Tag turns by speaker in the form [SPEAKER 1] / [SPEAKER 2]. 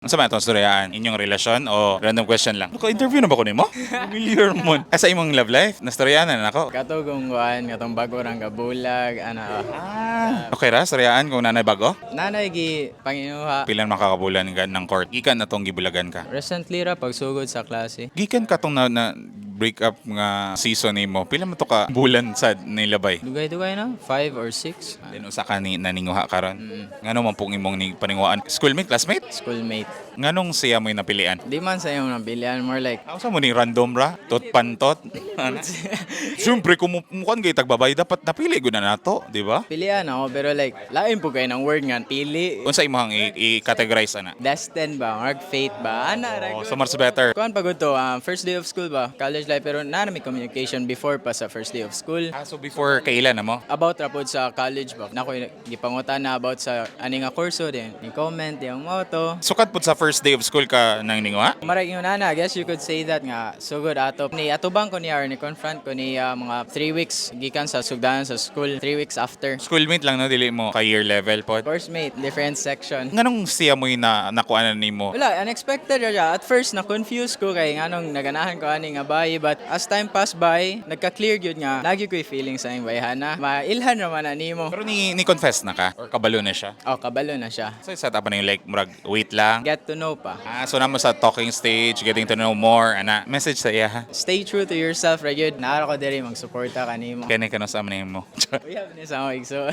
[SPEAKER 1] Unsa man itong storyaan? Inyong relasyon o random question lang? Naka-interview na ba ko nimo? Familiar mo. Sa imong love life, nastoryahan na ako.
[SPEAKER 2] Katong kuan, katong bago rang gabulag,
[SPEAKER 1] Okay ra, storyaan kung nanay bago?
[SPEAKER 2] nanay gi panginuha.
[SPEAKER 1] Pilan makakabulan ka ng court. Gikan na tong gibulagan ka.
[SPEAKER 2] Recently ra pagsugod sa klase.
[SPEAKER 1] Gikan ka tong na break up nga season nimo. Pila man to ka bulan sad nilabay.
[SPEAKER 2] Dugay-dugay na, 5 or 6.
[SPEAKER 1] Then usa ka ni naninguha karon. Ngano man pong imong ni paninguhaan? Schoolmate, classmate?
[SPEAKER 2] Schoolmate.
[SPEAKER 1] Nganong siya mo'y napilian?
[SPEAKER 2] Di man sa iyong nabilian, more like,
[SPEAKER 1] Ako sa mo ni random ra, tot pantot. Ano? Siyempre kung mukhang kayo tagbabay, dapat napili ko na nato, di ba?
[SPEAKER 2] pilian ako, pero like, lain po kayo ng word nga, pili.
[SPEAKER 1] Unsa imong i-categorize ana?
[SPEAKER 2] Destined ba? Or fate ba?
[SPEAKER 1] Oh, so much better.
[SPEAKER 2] Kuan pagod to, first day of school ba? College life, pero may communication before pa sa first day of school.
[SPEAKER 1] So before kailan na mo?
[SPEAKER 2] About rapod sa college ba? Nako, gipangutan na about sa ani nga kurso din. I-comment, yung motto.
[SPEAKER 1] Sukat pud sa first day of school ka nang ninguha?
[SPEAKER 2] Marag yun na, I guess you could say that nga, sugod ato. Ni atubang ko niya or ni confront ko ni mga 3 weeks gikan sa sugdanan sa school, 3 weeks after.
[SPEAKER 1] Schoolmate lang no, dili mo ka year level pod.
[SPEAKER 2] Course mate, different section.
[SPEAKER 1] Nganong siya mo'y nakuha na nimo?
[SPEAKER 2] Wala, unexpected ra siya. At first, na-confuse ko kay nganong naganahan ko ani nga bayi. But as time passed by, nagka-clear yun nga. Lagi ko'y feeling sa yung bayhana. Mailhan naman na nimo.
[SPEAKER 1] Pero ni confess na ka or kabalo na siya?
[SPEAKER 2] Oh, kabalo na siya.
[SPEAKER 1] So set up na yung like murag wait lang.
[SPEAKER 2] Get to know pa.
[SPEAKER 1] So namo sa talking stage, getting to know more ana. Message sa iya ha.
[SPEAKER 2] Stay true to yourself, Rayud. Naara ko diri mag-suporta ka nimo.
[SPEAKER 1] Kani ka no sa mo.
[SPEAKER 2] We have this ako, igso.